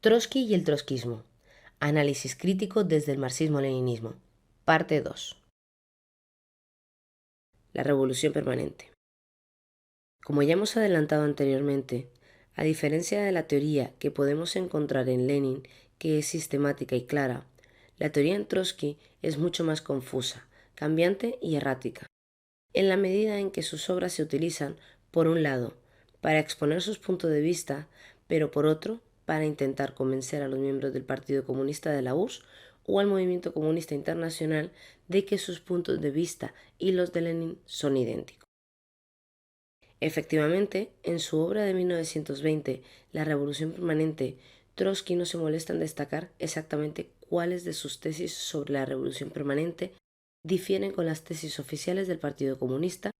Trotsky y el trotskismo. Análisis crítico desde el marxismo-leninismo. Parte 2. La revolución permanente. Como ya hemos adelantado anteriormente, a diferencia de la teoría que podemos encontrar en Lenin, que es sistemática y clara, la teoría en Trotsky es mucho más confusa, cambiante y errática, en la medida en que sus obras se utilizan, por un lado, para exponer sus puntos de vista, pero por otro, para intentar convencer a los miembros del Partido Comunista de la URSS o al Movimiento Comunista Internacional de que sus puntos de vista y los de Lenin son idénticos. Efectivamente, en su obra de 1920, La Revolución Permanente, Trotsky no se molesta en destacar exactamente cuáles de sus tesis sobre la Revolución Permanente difieren con las tesis oficiales del Partido Comunista,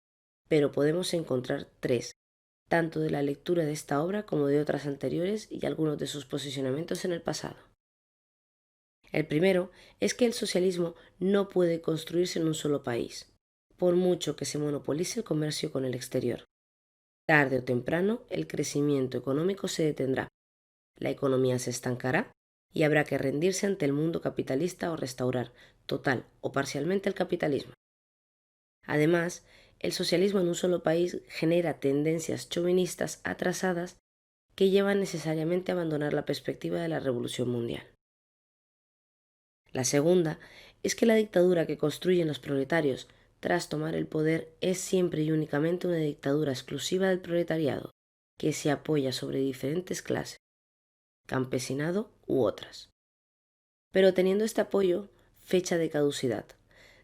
pero podemos encontrar tres, tanto de la lectura de esta obra como de otras anteriores y algunos de sus posicionamientos en el pasado. El primero es que el socialismo no puede construirse en un solo país, por mucho que se monopolice el comercio con el exterior. Tarde o temprano, el crecimiento económico se detendrá, la economía se estancará y habrá que rendirse ante el mundo capitalista o restaurar, total o parcialmente, el capitalismo. Además, el socialismo en un solo país genera tendencias chauvinistas atrasadas que llevan necesariamente a abandonar la perspectiva de la revolución mundial. La segunda es que la dictadura que construyen los proletarios tras tomar el poder es siempre y únicamente una dictadura exclusiva del proletariado, que se apoya sobre diferentes clases, campesinado u otras. Pero teniendo este apoyo, fecha de caducidad,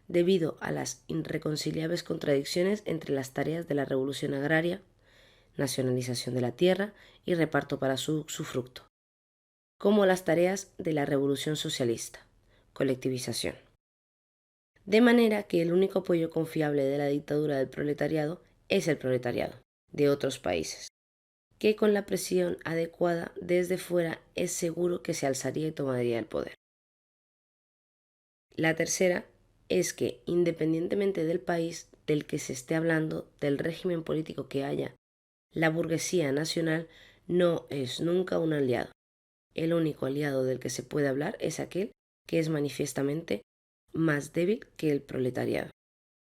debido a las irreconciliables contradicciones entre las tareas de la revolución agraria, nacionalización de la tierra y reparto para su fruto, como las tareas de la revolución socialista, colectivización. De manera que el único apoyo confiable de la dictadura del proletariado es el proletariado de otros países, que con la presión adecuada desde fuera es seguro que se alzaría y tomaría el poder. La tercera es que, independientemente del país del que se esté hablando, del régimen político que haya, la burguesía nacional no es nunca un aliado. El único aliado del que se puede hablar es aquel que es manifiestamente más débil que el proletariado,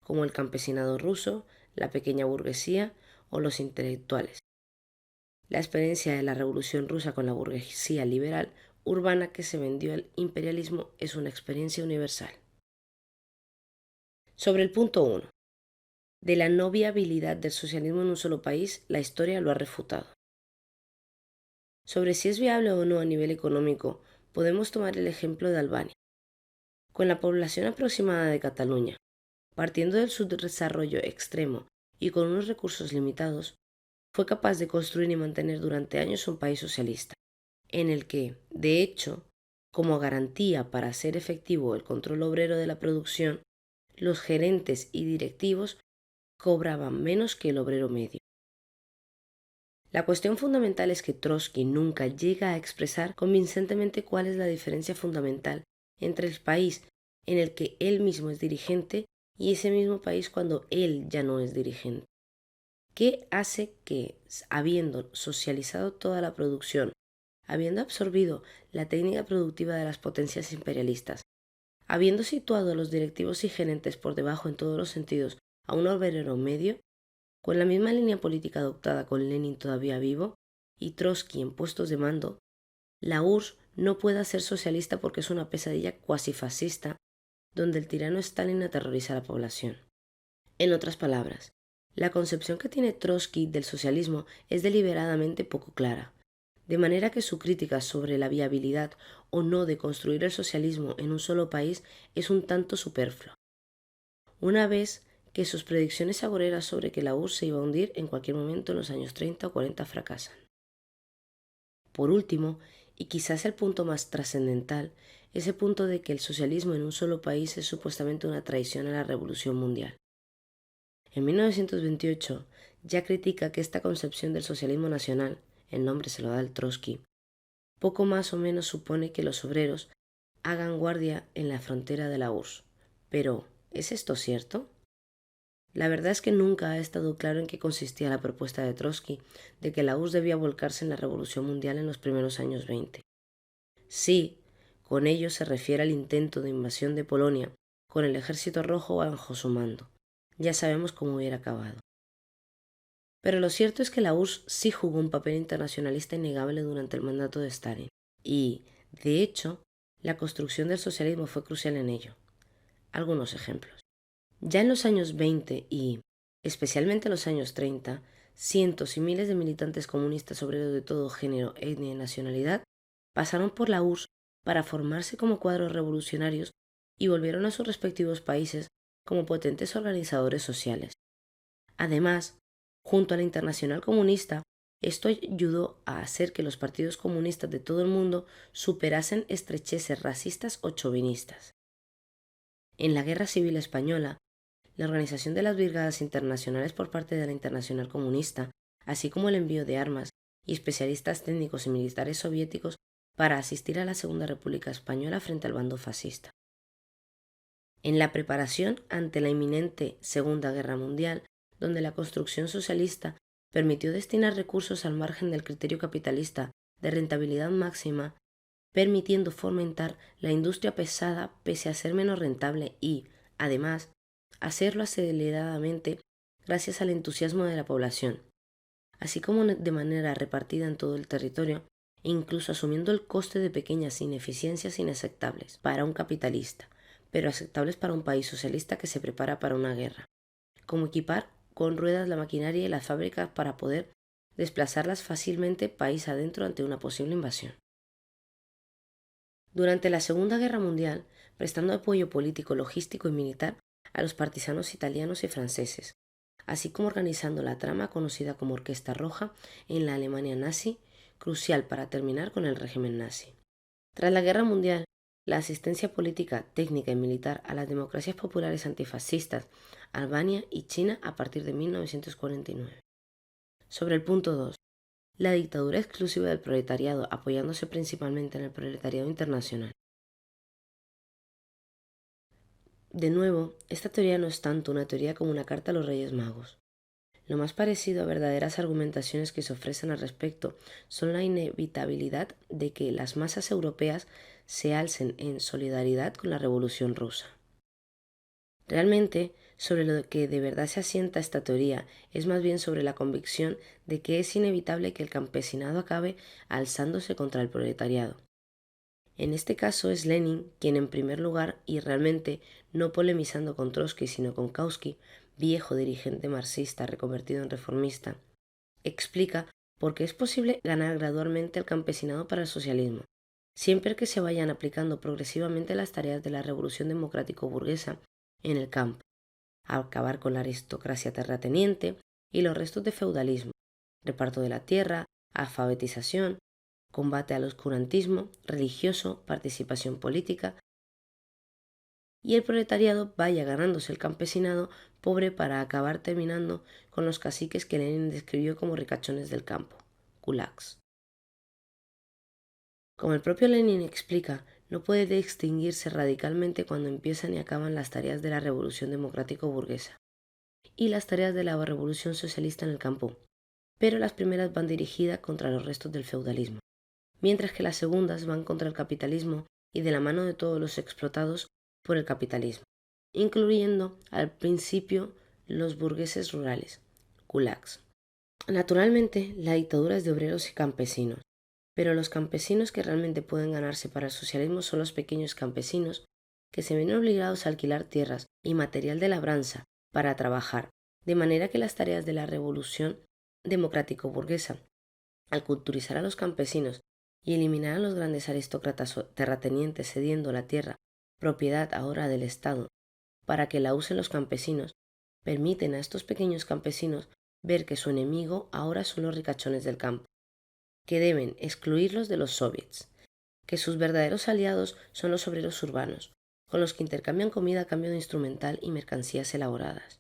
como el campesinado ruso, la pequeña burguesía o los intelectuales. La experiencia de la Revolución Rusa con la burguesía liberal urbana que se vendió al imperialismo es una experiencia universal. Sobre el punto 1. De la no viabilidad del socialismo en un solo país, la historia lo ha refutado. Sobre si es viable o no a nivel económico, podemos tomar el ejemplo de Albania. Con la población aproximada de Cataluña, partiendo del subdesarrollo extremo y con unos recursos limitados, fue capaz de construir y mantener durante años un país socialista, en el que, de hecho, como garantía para hacer efectivo el control obrero de la producción, los gerentes y directivos cobraban menos que el obrero medio. La cuestión fundamental es que Trotsky nunca llega a expresar convincentemente cuál es la diferencia fundamental entre el país en el que él mismo es dirigente y ese mismo país cuando él ya no es dirigente. ¿Qué hace que, habiendo socializado toda la producción, habiendo absorbido la técnica productiva de las potencias imperialistas, habiendo situado a los directivos y gerentes por debajo en todos los sentidos a un obrero medio, con la misma línea política adoptada con Lenin todavía vivo y Trotsky en puestos de mando, la URSS no puede ser socialista porque es una pesadilla cuasi fascista donde el tirano Stalin aterroriza a la población. En otras palabras, la concepción que tiene Trotsky del socialismo es deliberadamente poco clara, de manera que su crítica sobre la viabilidad o no de construir el socialismo en un solo país es un tanto superflua. Una vez que sus predicciones agoreras sobre que la URSS se iba a hundir en cualquier momento en los años 30 o 40 fracasan. Por último, y quizás el punto más trascendental, ese punto de que el socialismo en un solo país es supuestamente una traición a la revolución mundial. En 1928 ya critica que esta concepción del socialismo nacional, el nombre se lo da el Trotsky, poco más o menos supone que los obreros hagan guardia en la frontera de la URSS. Pero, ¿es esto cierto? La verdad es que nunca ha estado claro en qué consistía la propuesta de Trotsky de que la URSS debía volcarse en la Revolución Mundial en los primeros años 20. Sí, con ello se refiere al intento de invasión de Polonia, con el Ejército Rojo bajo su mando. Ya sabemos cómo hubiera acabado. Pero lo cierto es que la URSS sí jugó un papel internacionalista innegable durante el mandato de Stalin, y, de hecho, la construcción del socialismo fue crucial en ello. Algunos ejemplos. Ya en los años 20 y, especialmente en los años 30, cientos y miles de militantes comunistas obreros de todo género, etnia y nacionalidad pasaron por la URSS para formarse como cuadros revolucionarios y volvieron a sus respectivos países como potentes organizadores sociales. Además, junto a la Internacional Comunista, esto ayudó a hacer que los partidos comunistas de todo el mundo superasen estrecheces racistas o chauvinistas. En la Guerra Civil Española, la organización de las brigadas internacionales por parte de la Internacional Comunista, así como el envío de armas y especialistas técnicos y militares soviéticos para asistir a la Segunda República Española frente al bando fascista. En la preparación ante la inminente Segunda Guerra Mundial, donde la construcción socialista permitió destinar recursos al margen del criterio capitalista de rentabilidad máxima, permitiendo fomentar la industria pesada pese a ser menos rentable y, además, hacerlo aceleradamente gracias al entusiasmo de la población, así como de manera repartida en todo el territorio e incluso asumiendo el coste de pequeñas ineficiencias inaceptables para un capitalista, pero aceptables para un país socialista que se prepara para una guerra, como equipar con ruedas la maquinaria y las fábricas para poder desplazarlas fácilmente país adentro ante una posible invasión. Durante la Segunda Guerra Mundial, prestando apoyo político, logístico y militar a los partisanos italianos y franceses, así como organizando la trama conocida como Orquesta Roja en la Alemania nazi, crucial para terminar con el régimen nazi. Tras la Guerra Mundial, la asistencia política, técnica y militar a las democracias populares antifascistas, Albania y China a partir de 1949. Sobre el punto 2. La dictadura exclusiva del proletariado apoyándose principalmente en el proletariado internacional. De nuevo, esta teoría no es tanto una teoría como una carta a los Reyes Magos. Lo más parecido a verdaderas argumentaciones que se ofrecen al respecto son la inevitabilidad de que las masas europeas se alcen en solidaridad con la Revolución Rusa. Realmente, sobre lo que de verdad se asienta esta teoría es más bien sobre la convicción de que es inevitable que el campesinado acabe alzándose contra el proletariado. En este caso es Lenin quien en primer lugar, y realmente no polemizando con Trotsky sino con Kautsky, viejo dirigente marxista reconvertido en reformista, explica por qué es posible ganar gradualmente el campesinado para el socialismo, siempre que se vayan aplicando progresivamente las tareas de la revolución democrático-burguesa en el campo, a acabar con la aristocracia terrateniente y los restos de feudalismo, reparto de la tierra, alfabetización, combate al oscurantismo religioso, participación política, y el proletariado vaya ganándose el campesinado pobre para acabar terminando con los caciques que Lenin describió como ricachones del campo, kulaks. Como el propio Lenin explica, no puede distinguirse radicalmente cuando empiezan y acaban las tareas de la revolución democrático-burguesa y las tareas de la revolución socialista en el campo, pero las primeras van dirigidas contra los restos del feudalismo, mientras que las segundas van contra el capitalismo y de la mano de todos los explotados por el capitalismo, incluyendo al principio los burgueses rurales, kulaks. Naturalmente, la dictadura es de obreros y campesinos, pero los campesinos que realmente pueden ganarse para el socialismo son los pequeños campesinos que se ven obligados a alquilar tierras y material de labranza para trabajar, de manera que las tareas de la revolución democrático-burguesa, al culturizar a los campesinos y eliminar a los grandes aristócratas terratenientes cediendo la tierra, propiedad ahora del Estado, para que la usen los campesinos, permiten a estos pequeños campesinos ver que su enemigo ahora son los ricachones del campo, que deben excluirlos de los soviets, que sus verdaderos aliados son los obreros urbanos, con los que intercambian comida a cambio de instrumental y mercancías elaboradas.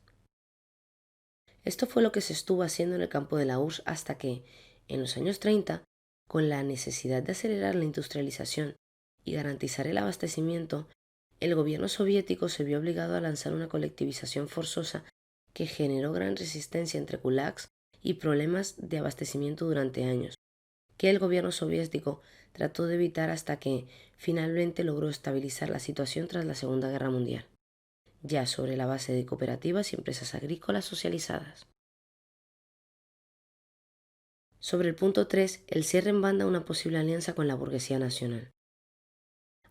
Esto fue lo que se estuvo haciendo en el campo de la URSS hasta que, en los años 30, con la necesidad de acelerar la industrialización y garantizar el abastecimiento, el gobierno soviético se vio obligado a lanzar una colectivización forzosa que generó gran resistencia entre kulaks y problemas de abastecimiento durante años, que el gobierno soviético trató de evitar hasta que finalmente logró estabilizar la situación tras la Segunda Guerra Mundial, ya sobre la base de cooperativas y empresas agrícolas socializadas. Sobre el punto 3, el cierre en banda una posible alianza con la burguesía nacional.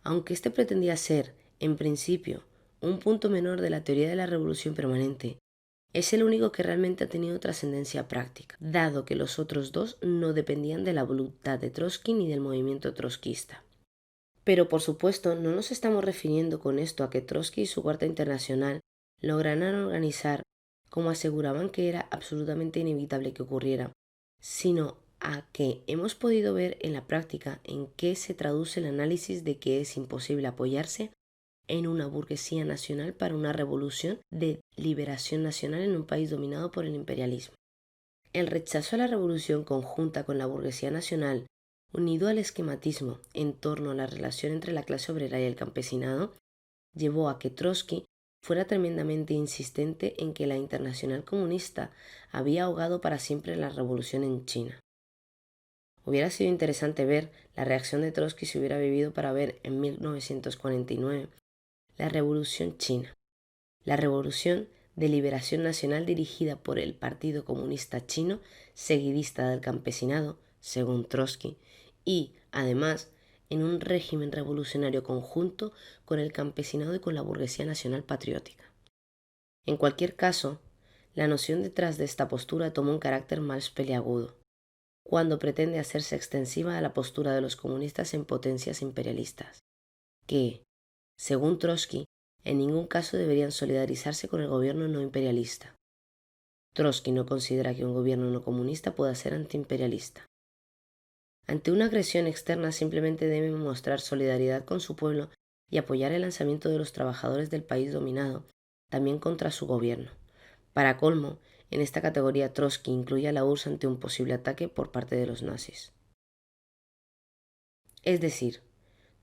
Aunque este pretendía ser, en principio, un punto menor de la teoría de la revolución permanente, es el único que realmente ha tenido trascendencia práctica, dado que los otros dos no dependían de la voluntad de Trotsky ni del movimiento trotskista. Pero por supuesto no nos estamos refiriendo con esto a que Trotsky y su Cuarta Internacional lograran organizar como aseguraban que era absolutamente inevitable que ocurriera, sino a que hemos podido ver en la práctica en qué se traduce el análisis de que es imposible apoyarse en una burguesía nacional para una revolución de liberación nacional en un país dominado por el imperialismo. El rechazo a la revolución conjunta con la burguesía nacional, unido al esquematismo en torno a la relación entre la clase obrera y el campesinado, llevó a que Trotsky fuera tremendamente insistente en que la Internacional Comunista había ahogado para siempre la revolución en China. Hubiera sido interesante ver la reacción de Trotsky si hubiera vivido para ver en 1949 la Revolución China, la Revolución de Liberación Nacional dirigida por el Partido Comunista Chino, seguidista del campesinado, según Trotsky, y, además, en un régimen revolucionario conjunto con el campesinado y con la burguesía nacional patriótica. En cualquier caso, la noción detrás de esta postura toma un carácter más peliagudo, cuando pretende hacerse extensiva a la postura de los comunistas en potencias imperialistas, que, según Trotsky, en ningún caso deberían solidarizarse con el gobierno no imperialista. Trotsky no considera que un gobierno no comunista pueda ser antiimperialista. Ante una agresión externa simplemente debe mostrar solidaridad con su pueblo y apoyar el lanzamiento de los trabajadores del país dominado, también contra su gobierno. Para colmo, en esta categoría Trotsky incluye a la URSS ante un posible ataque por parte de los nazis. Es decir,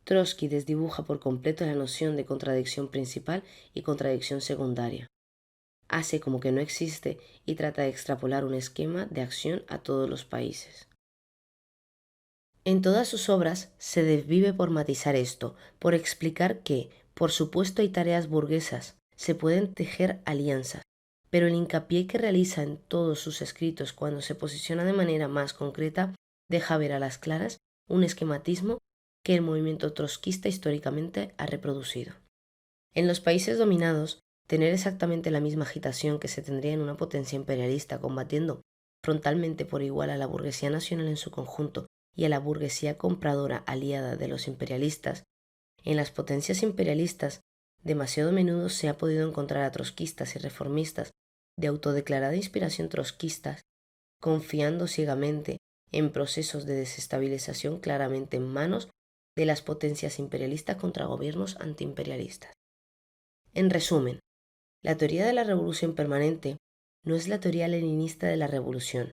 Trotsky desdibuja por completo la noción de contradicción principal y contradicción secundaria. Hace como que no existe y trata de extrapolar un esquema de acción a todos los países. En todas sus obras se desvive por matizar esto, por explicar que, por supuesto, hay tareas burguesas, se pueden tejer alianzas, pero el hincapié que realiza en todos sus escritos cuando se posiciona de manera más concreta deja ver a las claras un esquematismo que el movimiento trotskista históricamente ha reproducido. En los países dominados, tener exactamente la misma agitación que se tendría en una potencia imperialista combatiendo frontalmente por igual a la burguesía nacional en su conjunto y a la burguesía compradora aliada de los imperialistas, en las potencias imperialistas demasiado a menudo se ha podido encontrar a trotskistas y reformistas de autodeclarada inspiración trotskistas, confiando ciegamente en procesos de desestabilización claramente en manos de las potencias imperialistas contra gobiernos antiimperialistas. En resumen, la teoría de la revolución permanente no es la teoría leninista de la revolución,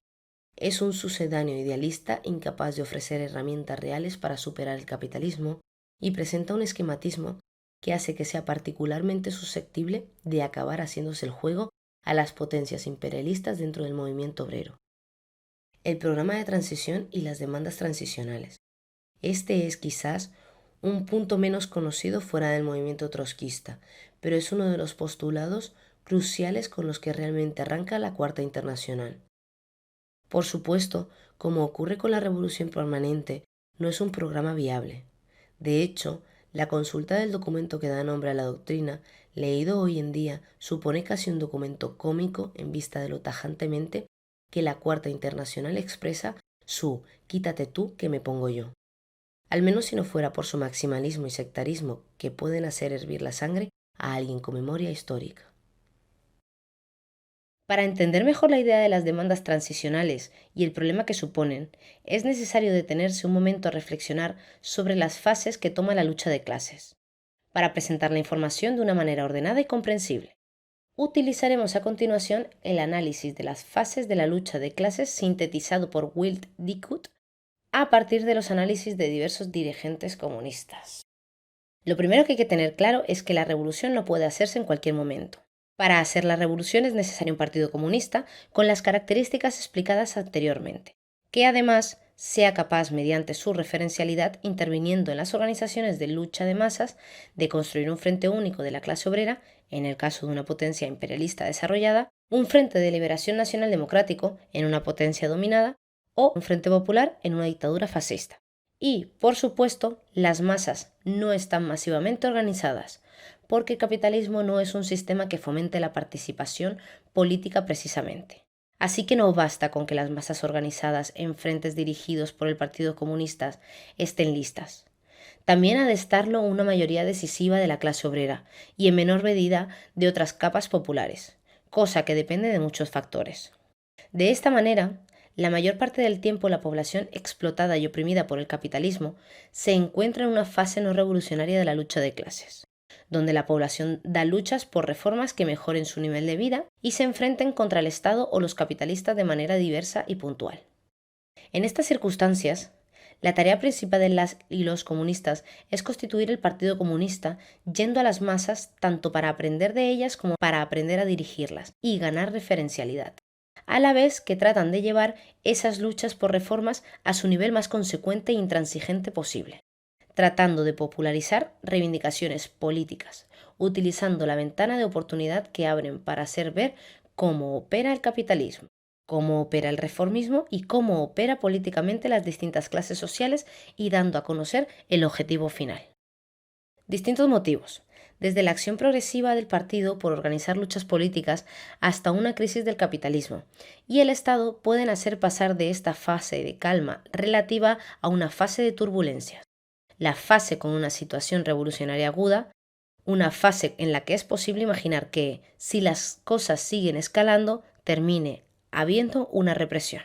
es un sucedáneo idealista incapaz de ofrecer herramientas reales para superar el capitalismo y presenta un esquematismo que hace que sea particularmente susceptible de acabar haciéndose el juego a las potencias imperialistas dentro del movimiento obrero. El programa de transición y las demandas transicionales. Este es quizás un punto menos conocido fuera del movimiento trotskista, pero es uno de los postulados cruciales con los que realmente arranca la Cuarta Internacional. Por supuesto, como ocurre con la revolución permanente, no es un programa viable. De hecho, la consulta del documento que da nombre a la doctrina, leído hoy en día, supone casi un documento cómico en vista de lo tajantemente que la Cuarta Internacional expresa su «quítate tú que me pongo yo». Al menos si no fuera por su maximalismo y sectarismo que pueden hacer hervir la sangre a alguien con memoria histórica. Para entender mejor la idea de las demandas transicionales y el problema que suponen, es necesario detenerse un momento a reflexionar sobre las fases que toma la lucha de clases, para presentar la información de una manera ordenada y comprensible. Utilizaremos a continuación el análisis de las fases de la lucha de clases sintetizado por Will Dickut a partir de los análisis de diversos dirigentes comunistas. Lo primero que hay que tener claro es que la revolución no puede hacerse en cualquier momento. Para hacer la revolución es necesario un partido comunista con las características explicadas anteriormente, que además sea capaz, mediante su referencialidad, interviniendo en las organizaciones de lucha de masas, de construir un frente único de la clase obrera, en el caso de una potencia imperialista desarrollada, un frente de liberación nacional democrático en una potencia dominada, o un frente popular en una dictadura fascista. Y, por supuesto, las masas no están masivamente organizadas, porque el capitalismo no es un sistema que fomente la participación política precisamente. Así que no basta con que las masas organizadas en frentes dirigidos por el Partido Comunista estén listas. También ha de estarlo una mayoría decisiva de la clase obrera y en menor medida de otras capas populares, cosa que depende de muchos factores. De esta manera, la mayor parte del tiempo la población explotada y oprimida por el capitalismo se encuentra en una fase no revolucionaria de la lucha de clases, donde la población da luchas por reformas que mejoren su nivel de vida y se enfrenten contra el Estado o los capitalistas de manera diversa y puntual. En estas circunstancias, la tarea principal de las y los comunistas es constituir el Partido Comunista yendo a las masas tanto para aprender de ellas como para aprender a dirigirlas y ganar referencialidad, a la vez que tratan de llevar esas luchas por reformas a su nivel más consecuente e intransigente posible, tratando de popularizar reivindicaciones políticas, utilizando la ventana de oportunidad que abren para hacer ver cómo opera el capitalismo, cómo opera el reformismo y cómo opera políticamente las distintas clases sociales y dando a conocer el objetivo final. Distintos motivos, desde la acción progresiva del partido por organizar luchas políticas hasta una crisis del capitalismo, y el Estado pueden hacer pasar de esta fase de calma relativa a una fase de turbulencias. La fase con una situación revolucionaria aguda, una fase en la que es posible imaginar que, si las cosas siguen escalando, termine habiendo una represión.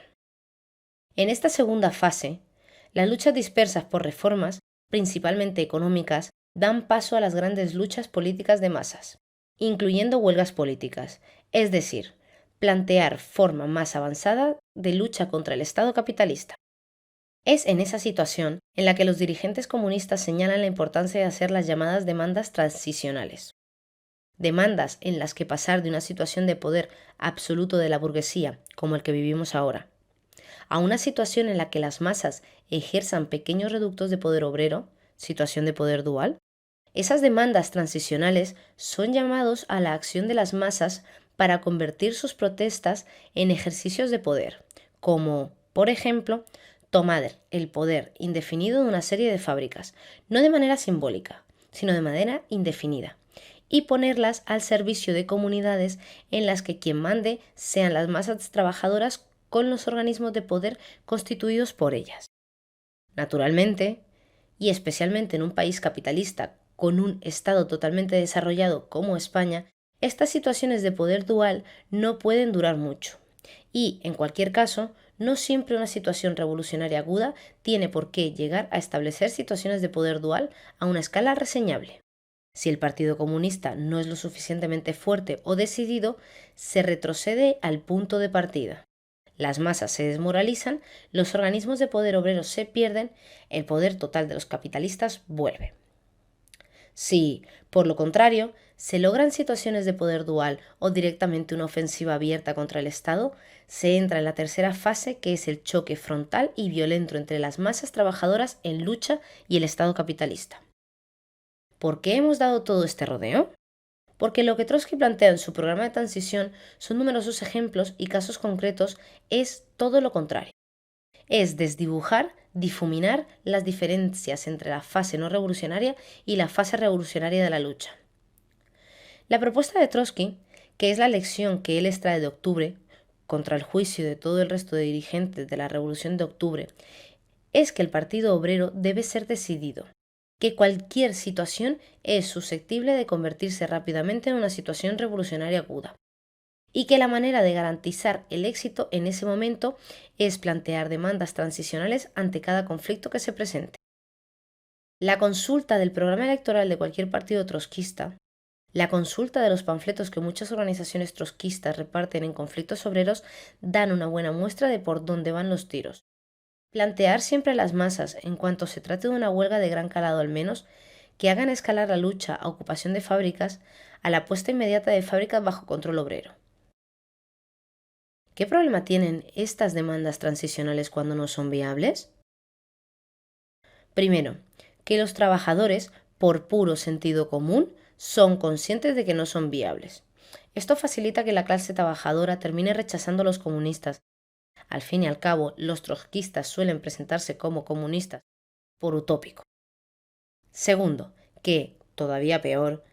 En esta segunda fase, las luchas dispersas por reformas, principalmente económicas, dan paso a las grandes luchas políticas de masas, incluyendo huelgas políticas, es decir, plantear forma más avanzada de lucha contra el Estado capitalista. Es en esa situación en la que los dirigentes comunistas señalan la importancia de hacer las llamadas demandas transicionales. Demandas en las que pasar de una situación de poder absoluto de la burguesía, como el que vivimos ahora, a una situación en la que las masas ejerzan pequeños reductos de poder obrero, situación de poder dual. Esas demandas transicionales son llamados a la acción de las masas para convertir sus protestas en ejercicios de poder, como, por ejemplo, tomar el poder indefinido de una serie de fábricas, no de manera simbólica, sino de manera indefinida, y ponerlas al servicio de comunidades en las que quien mande sean las masas trabajadoras con los organismos de poder constituidos por ellas. Naturalmente, y especialmente en un país capitalista con un Estado totalmente desarrollado como España, estas situaciones de poder dual no pueden durar mucho. Y, en cualquier caso, no siempre una situación revolucionaria aguda tiene por qué llegar a establecer situaciones de poder dual a una escala reseñable. Si el Partido Comunista no es lo suficientemente fuerte o decidido, se retrocede al punto de partida. Las masas se desmoralizan, los organismos de poder obrero se pierden, el poder total de los capitalistas vuelve. Si, por lo contrario, se logran situaciones de poder dual o directamente una ofensiva abierta contra el Estado, se entra en la tercera fase, que es el choque frontal y violento entre las masas trabajadoras en lucha y el Estado capitalista. ¿Por qué hemos dado todo este rodeo? Porque lo que Trotsky plantea en su programa de transición son numerosos ejemplos y casos concretos, es todo lo contrario. Es desdibujar, difuminar las diferencias entre la fase no revolucionaria y la fase revolucionaria de la lucha. La propuesta de Trotsky, que es la lección que él extrae de octubre, contra el juicio de todo el resto de dirigentes de la Revolución de Octubre, es que el Partido Obrero debe ser decidido, que cualquier situación es susceptible de convertirse rápidamente en una situación revolucionaria aguda, y que la manera de garantizar el éxito en ese momento es plantear demandas transicionales ante cada conflicto que se presente. La consulta del programa electoral de cualquier partido trotskista, la consulta de los panfletos que muchas organizaciones trotskistas reparten en conflictos obreros dan una buena muestra de por dónde van los tiros. Plantear siempre a las masas, en cuanto se trate de una huelga de gran calado al menos, que hagan escalar la lucha a ocupación de fábricas, a la puesta inmediata de fábricas bajo control obrero. ¿Qué problema tienen estas demandas transicionales cuando no son viables? Primero, que los trabajadores, por puro sentido común, son conscientes de que no son viables. Esto facilita que la clase trabajadora termine rechazando a los comunistas. Al fin y al cabo, los trotskistas suelen presentarse como comunistas por utópico. Segundo, que, todavía peor,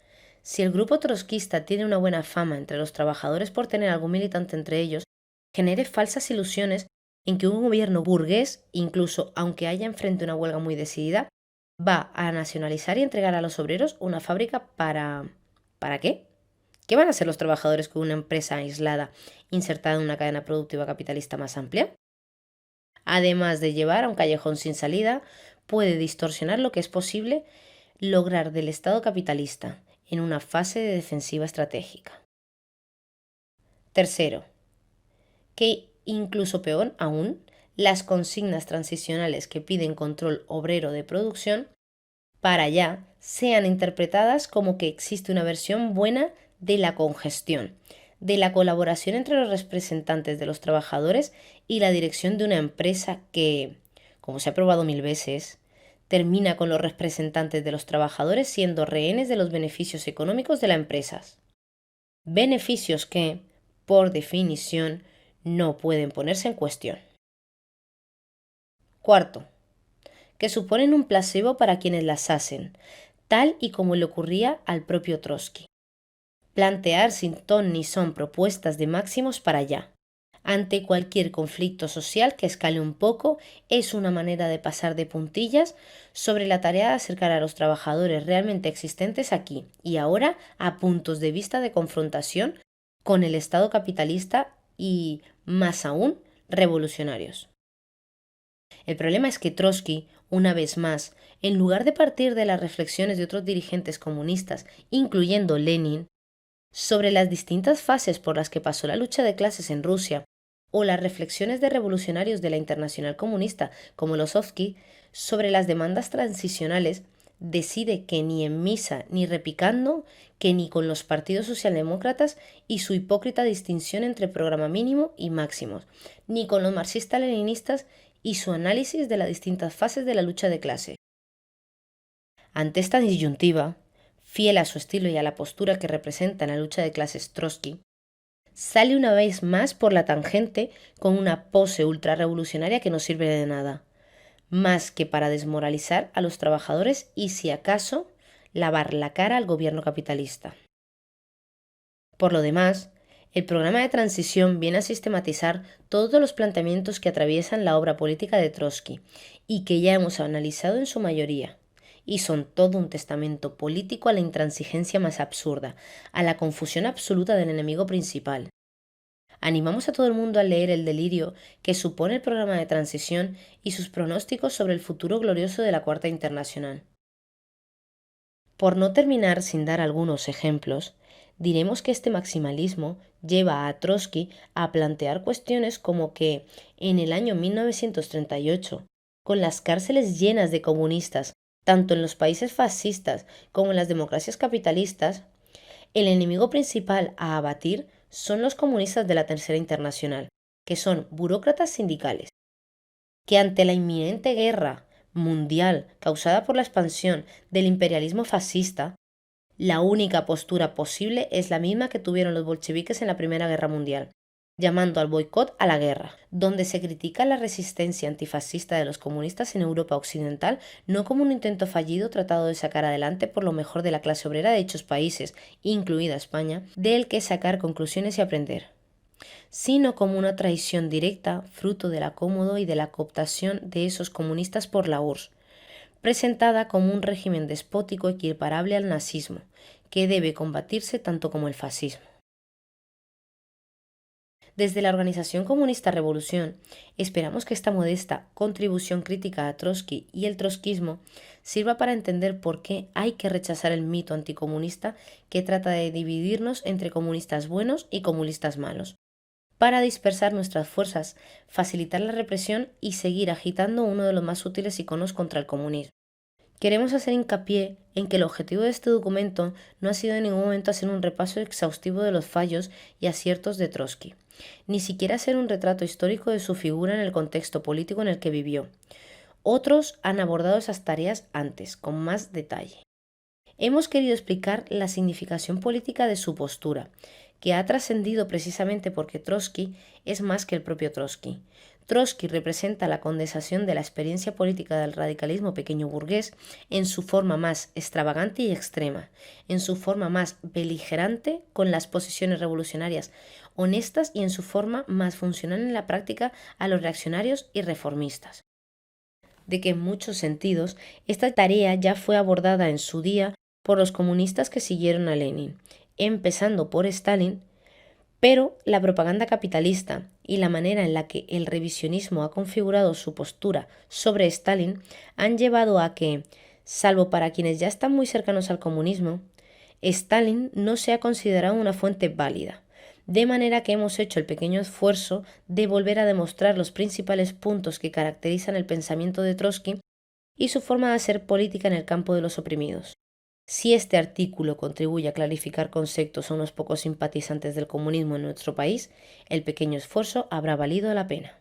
si el grupo trotskista tiene una buena fama entre los trabajadores por tener algún militante entre ellos, genere falsas ilusiones en que un gobierno burgués, incluso aunque haya enfrente una huelga muy decidida, va a nacionalizar y entregar a los obreros una fábrica para... ¿Para qué? ¿Qué van a hacer los trabajadores con una empresa aislada insertada en una cadena productiva capitalista más amplia? Además de llevar a un callejón sin salida, puede distorsionar lo que es posible lograr del Estado capitalista en una fase de defensiva estratégica. Tercero, que incluso peor aún, las consignas transicionales que piden control obrero de producción para allá sean interpretadas como que existe una versión buena de la congestión, de la colaboración entre los representantes de los trabajadores y la dirección de una empresa que, como se ha probado mil veces, termina con los representantes de los trabajadores siendo rehenes de los beneficios económicos de la empresa. Beneficios que, por definición, no pueden ponerse en cuestión. Cuarto, que suponen un placebo para quienes las hacen, tal y como le ocurría al propio Trotsky. Plantear sin ton ni son propuestas de máximos para allá. Ante cualquier conflicto social que escale un poco, es una manera de pasar de puntillas sobre la tarea de acercar a los trabajadores realmente existentes aquí y ahora a puntos de vista de confrontación con el Estado capitalista y, más aún, revolucionarios. El problema es que Trotsky, una vez más, en lugar de partir de las reflexiones de otros dirigentes comunistas, incluyendo Lenin, sobre las distintas fases por las que pasó la lucha de clases en Rusia, o las reflexiones de revolucionarios de la Internacional Comunista, como Losovsky, sobre las demandas transicionales, decide que ni en misa ni repicando, que ni con los partidos socialdemócratas y su hipócrita distinción entre programa mínimo y máximos, ni con los marxistas-leninistas y su análisis de las distintas fases de la lucha de clase. Ante esta disyuntiva, fiel a su estilo y a la postura que representa en la lucha de clases Trotsky, sale una vez más por la tangente con una pose ultrarrevolucionaria que no sirve de nada, más que para desmoralizar a los trabajadores y, si acaso, lavar la cara al gobierno capitalista. Por lo demás, el programa de transición viene a sistematizar todos los planteamientos que atraviesan la obra política de Trotsky y que ya hemos analizado en su mayoría, y son todo un testamento político a la intransigencia más absurda, a la confusión absoluta del enemigo principal. Animamos a todo el mundo a leer el delirio que supone el programa de transición y sus pronósticos sobre el futuro glorioso de la Cuarta Internacional. Por no terminar sin dar algunos ejemplos, diremos que este maximalismo lleva a Trotsky a plantear cuestiones como que, en el año 1938, con las cárceles llenas de comunistas, tanto en los países fascistas como en las democracias capitalistas, el enemigo principal a abatir son los comunistas de la Tercera Internacional, que son burócratas sindicales, que ante la inminente guerra mundial causada por la expansión del imperialismo fascista, la única postura posible es la misma que tuvieron los bolcheviques en la Primera Guerra Mundial, llamando al boicot a la guerra, donde se critica la resistencia antifascista de los comunistas en Europa Occidental no como un intento fallido tratado de sacar adelante por lo mejor de la clase obrera de dichos países, incluida España, del que sacar conclusiones y aprender, sino como una traición directa, fruto del acomodo y de la cooptación de esos comunistas por la URSS, presentada como un régimen despótico equiparable al nazismo, que debe combatirse tanto como el fascismo. Desde la Organización Comunista Revolución, esperamos que esta modesta contribución crítica a Trotsky y el trotskismo sirva para entender por qué hay que rechazar el mito anticomunista que trata de dividirnos entre comunistas buenos y comunistas malos, para dispersar nuestras fuerzas, facilitar la represión y seguir agitando uno de los más útiles iconos contra el comunismo. Queremos hacer hincapié en que el objetivo de este documento no ha sido en ningún momento hacer un repaso exhaustivo de los fallos y aciertos de Trotsky, ni siquiera ser un retrato histórico de su figura en el contexto político en el que vivió. Otros han abordado esas tareas antes, con más detalle. Hemos querido explicar la significación política de su postura, que ha trascendido precisamente porque Trotsky es más que el propio Trotsky. Trotsky representa la condensación de la experiencia política del radicalismo pequeño burgués en su forma más extravagante y extrema, en su forma más beligerante con las posiciones revolucionarias honestas y en su forma más funcional en la práctica a los reaccionarios y reformistas. De que en muchos sentidos esta tarea ya fue abordada en su día por los comunistas que siguieron a Lenin, empezando por Stalin, pero la propaganda capitalista y la manera en la que el revisionismo ha configurado su postura sobre Stalin han llevado a que, salvo para quienes ya están muy cercanos al comunismo, Stalin no sea considerado una fuente válida. De manera que hemos hecho el pequeño esfuerzo de volver a demostrar los principales puntos que caracterizan el pensamiento de Trotsky y su forma de hacer política en el campo de los oprimidos. Si este artículo contribuye a clarificar conceptos a unos pocos simpatizantes del comunismo en nuestro país, el pequeño esfuerzo habrá valido la pena.